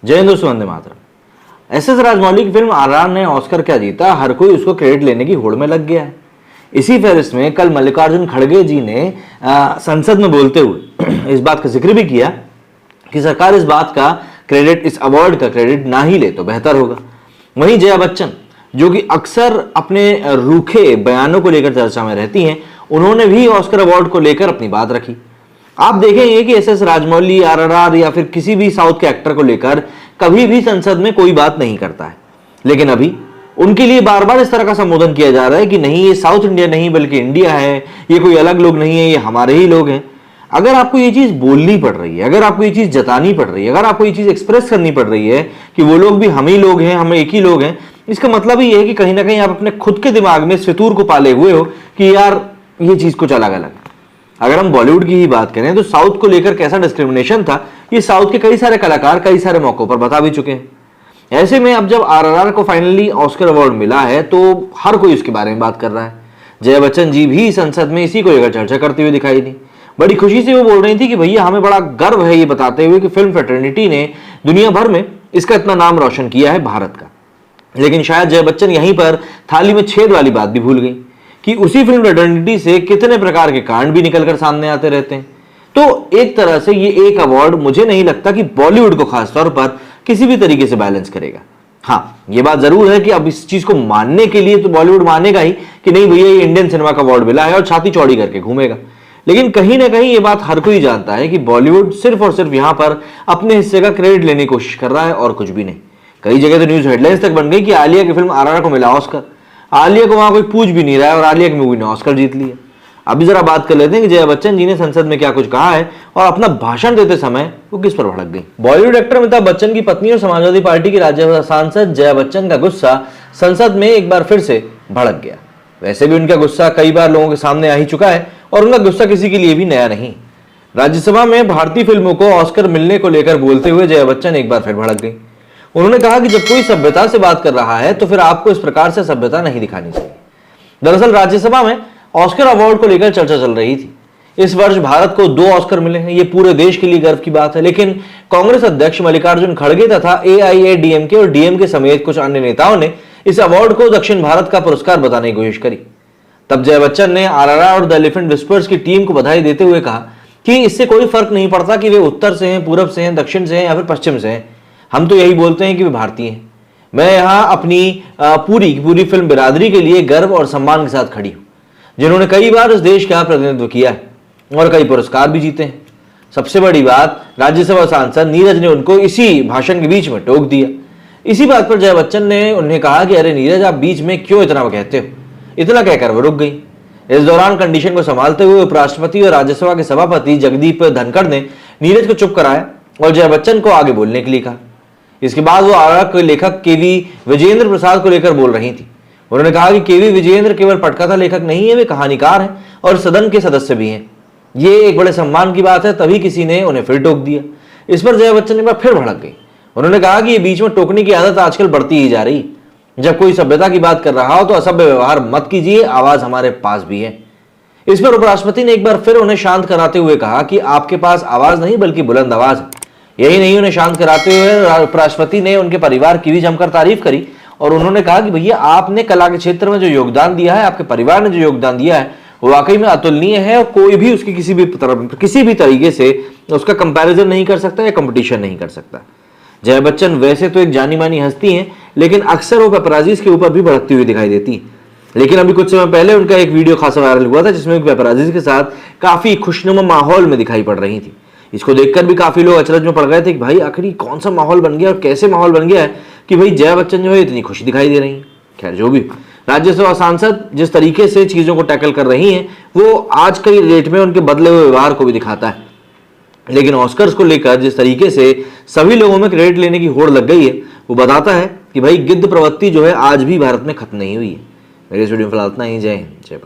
जय हिंद दोस्तों, Vande Mataram. S S Rajamouli की फिल्म RRR ने ऑस्कर क्या जीता, हर कोई उसको क्रेडिट लेने की होड़ में लग गया है। इसी फहरिस्त में कल मल्लिकार्जुन खड़गे जी ने संसद में बोलते हुए इस बात का जिक्र भी किया कि सरकार इस बात का क्रेडिट, इस अवार्ड का क्रेडिट ना ही ले तो बेहतर होगा। वहीं जया बच्चन, जो कि अक्सर अपने रूखे बयानों को लेकर चर्चा में रहती हैं, उन्होंने भी ऑस्कर अवार्ड को लेकर अपनी बात रखी। आप देखेंगे कि एस एस राजमौली, RRR या फिर किसी भी साउथ के एक्टर को लेकर कभी भी संसद में कोई बात नहीं करता है, लेकिन अभी उनके लिए बार बार इस तरह का संबोधन किया जा रहा है कि नहीं, ये साउथ इंडिया नहीं बल्कि इंडिया है, ये कोई अलग लोग नहीं है, ये हमारे ही लोग हैं। अगर आपको ये चीज बोलनी पड़ रही है, अगर आपको ये चीज जतानी पड़ रही है, अगर आपको ये चीज एक्सप्रेस करनी पड़ रही है कि वो लोग भी हम ही लोग हैं, हम एक ही लोग हैं, इसका मतलब ही है कि कहीं ना कहीं आप अपने खुद के दिमाग में इस फितूर को पाले हुए हो कि यार ये चीज कुछ अलग अलग है। अगर हम बॉलीवुड की ही बात करें तो साउथ को लेकर कैसा डिस्क्रिमिनेशन था, ये साउथ के कई सारे कलाकार कई सारे मौकों पर बता भी चुके हैं। ऐसे में अब जब RRR को फाइनली ऑस्कर अवार्ड मिला है तो हर कोई उसके बारे में बात कर रहा है। जया बच्चन जी भी संसद में इसी को लेकर चर्चा करते हुए दिखाई दी। बड़ी खुशी से वो बोल रही थी कि भैया हमें बड़ा गर्व है ये बताते हुए कि फिल्म फ्रेटर्निटी ने दुनिया भर में इसका इतना नाम रोशन किया है भारत का। लेकिन शायद जया बच्चन यहीं पर थाली में छेद वाली बात भी भूल गई कि उसी फिल्म फ्रेटर्निटी से कितने प्रकार के कांड भी निकलकर सामने आते रहते हैं। तो एक तरह से ये एक अवार्ड मुझे नहीं लगता कि बॉलीवुड को खासतौर पर किसी भी तरीके से बैलेंस करेगा। हाँ, ये बात जरूर है कि अब इस चीज को मानने के लिए तो बॉलीवुड मानेगा ही कि नहीं भैया ये इंडियन सिनेमा का अवार्ड मिला है और छाती चौड़ी करके घूमेगा। लेकिन कहीं ना कहीं ये बात हर कोई जानता है कि बॉलीवुड सिर्फ और सिर्फ यहां पर अपने हिस्से का क्रेडिट लेने की कोशिश कर रहा है और कुछ भी नहीं। कई जगह तो न्यूज हेडलाइंस तक बन गई कि आलिया की फिल्म RRR को मिला ऑस्कर। आलिया को वहां कोई पूछ भी नहीं रहा है और आलिया की मूवी ने ऑस्कर जीत लिया। अभी जरा बात कर लेते हैं कि जया बच्चन जी ने संसद में क्या कुछ कहा है और अपना भाषण देते समय वो किस पर भड़क गई। बॉलीवुड एक्टर अमिताभ बच्चन की पत्नी और समाजवादी पार्टी की राज्यसभा सांसद जया बच्चन का गुस्सा संसद में एक बार फिर से भड़क गया। वैसे भी उनका गुस्सा कई बार लोगों के सामने आ ही चुका है और उनका गुस्सा किसी के लिए भी नया नहीं। राज्यसभा में भारतीय फिल्मों को ऑस्कर मिलने को लेकर बोलते हुए जया बच्चन एक बार फिर भड़क गई। उन्होंने कहा कि जब कोई सभ्यता से बात कर रहा है तो फिर आपको इस प्रकार से सभ्यता नहीं दिखानी चाहिए। दरअसल राज्यसभा में ऑस्कर अवार्ड को लेकर चर्चा चल रही थी। इस वर्ष भारत को 2 ऑस्कर मिले हैं, ये पूरे देश के लिए गर्व की बात है। लेकिन कांग्रेस अध्यक्ष मल्लिकार्जुन खड़गे तथा AIADMK और DMK समेत कुछ अन्य नेताओं ने इस अवार्ड को दक्षिण भारत का पुरस्कार बताने की कोशिश करी। तब जया बच्चन ने RRR और द एलिफेंट विस्पर्स की टीम को बधाई देते हुए कहा कि इससे कोई फर्क नहीं पड़ता कि वे उत्तर से हैं, पूरब से हैं, दक्षिण से हैं या फिर पश्चिम से हैं, हम तो यही बोलते हैं कि वे भारतीय हैं। मैं यहाँ अपनी पूरी फिल्म बिरादरी के लिए गर्व और सम्मान के साथ खड़ी हूँ, जिन्होंने कई बार इस देश का प्रतिनिधित्व किया है और कई पुरस्कार भी जीते हैं। सबसे बड़ी बात, राज्यसभा सांसद नीरज ने उनको इसी भाषण के बीच में टोक दिया। इसी बात पर जया बच्चन ने उन्हें कहा कि अरे नीरज, आप बीच में क्यों इतना कहते हो। इतना कहकर वो रुक गई। इस दौरान कंडीशन को संभालते हुए उपराष्ट्रपति और राज्यसभा के सभापति जगदीप धनखड़ ने नीरज को चुप कराया और जया बच्चन को आगे बोलने के लिए कहा। इसके बाद वो RRR के लेखक KV विजेंद्र प्रसाद को लेकर बोल रही थी। उन्होंने कहा कि KV विजेंद्र केवल पटकथा लेखक नहीं है, वे कहानीकार हैं और सदन के सदस्य भी हैं। ये एक बड़े सम्मान की बात है। तभी किसी ने उन्हें फिर टोक दिया। इस पर जया बच्चन एक बार फिर भड़क गई। उन्होंने कहा कि ये बीच में टोकने की आदत आजकल बढ़ती ही जा रही। जब कोई सभ्यता की बात कर रहा हो तो असभ्य व्यवहार मत कीजिए, आवाज हमारे पास भी है। इस पर उपराष्ट्रपति ने एक बार फिर उन्हें शांत कराते हुए कहा कि आपके पास आवाज नहीं बल्कि बुलंद आवाज है। यही नहीं, उन्हें शांत कराते हुए उपराष्ट्रपति ने उनके परिवार की भी जमकर तारीफ करी और उन्होंने कहा कि भैया आपने कला के क्षेत्र में जो योगदान दिया है, आपके परिवार ने जो योगदान दिया है, वो वाकई में अतुलनीय है और कोई भी उसकी किसी भी तरीके से उसका कंपैरिजन नहीं कर सकता या कंपटीशन नहीं कर सकता। जया बच्चन वैसे तो एक जानी मानी हस्ती हैं, लेकिन अक्सर वो पेपराजीज के ऊपर भी भड़कती हुई दिखाई देती है। लेकिन अभी कुछ समय पहले उनका एक वीडियो खासा वायरल हुआ था जिसमें पेपराजीज के साथ काफी खुशनुमा माहौल में दिखाई पड़ रही थी। इसको देखकर भी काफी लोग अचरज में पड़ गए थे कि भाई आखिर कौन सा माहौल बन गया और कैसे माहौल बन गया है कि भाई जया बच्चन जो है इतनी खुशी दिखाई दे रही है। खैर, जो भी राज्यसभा सांसद जिस तरीके से चीजों को टैकल कर रही हैं, वो आज के डेट में उनके बदले हुए व्यवहार को भी दिखाता है। लेकिन ऑस्कर्स को लेकर जिस तरीके से सभी लोगों में क्रेडिट लेने की होड़ लग गई है, वो बताता है कि भाई गिद्ध प्रवृत्ति जो है आज भी भारत में खत्म नहीं हुई है। मेरे इस वीडियो में फिलहाल इतना ही। जय हिंद, जय भारत।